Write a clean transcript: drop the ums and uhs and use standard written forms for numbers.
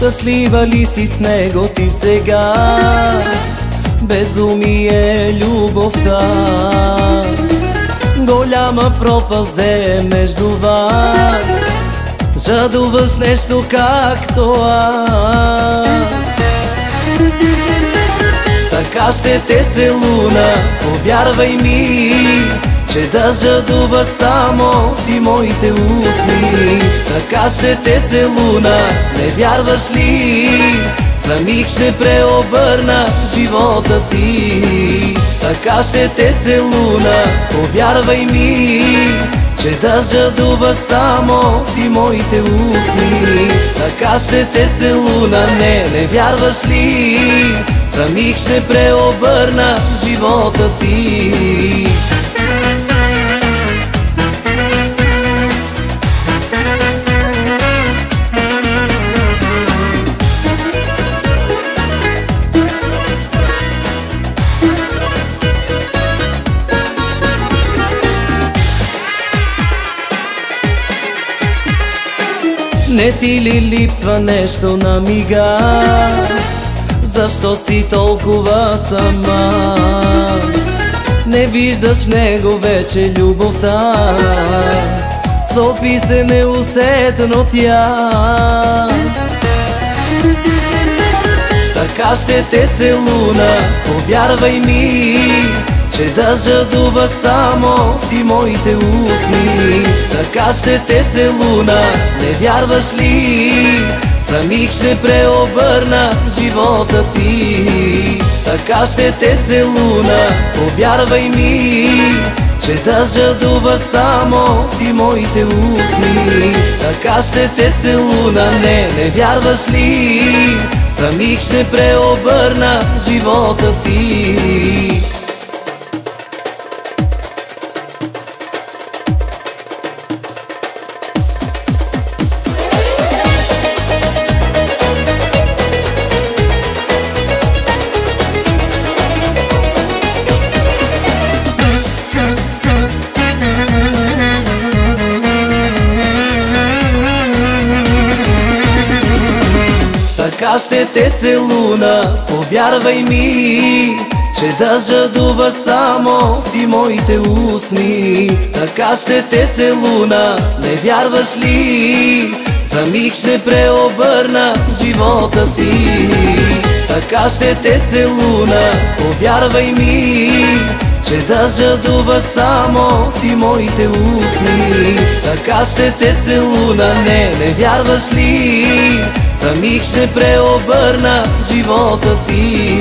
Щастлива ли си с него ти сега? Безумие любовта, голяма пропаст е между вас. Жадуваш нещо както аз. Така ще те целуна, повярвай ми, че да жадуваш само ти моите устни. Така ще те целуна, не вярваш ли? За миг ще преобърна живота ти. Така ще те целуна, повярвай ми, че да жадуваш само ти моите устни. Така ще те целуна, не вярваш ли? За миг ще преобърна живота ти. Не ти ли липсва нещо на мига? Защо си толкова сама? Не виждаш в него вече любовта, стопи се неусетно тя. Така ще те целуна, повярвай ми, че да жадуваш само ти моите устни. Така ще те целуна, не вярваш ли? За миг ще преобърна живота ти. Така ще те целуна, повярвай ми, че да жадуваш само ти моите устни. Така ще те целуна, не вярваш ли? За миг ще преобърна живота ти. Така ще те целуна, повярвай ми, че да жадуваш само ти моите устни. Така ще те целуна, не вярваш ли? За миг ще преобърна живота ти. Така ще те целуна, повярвай ми, че да жадуваш само ти моите устни. Така ще те целуна, не вярваш ли? За миг ще преобърна живота ти.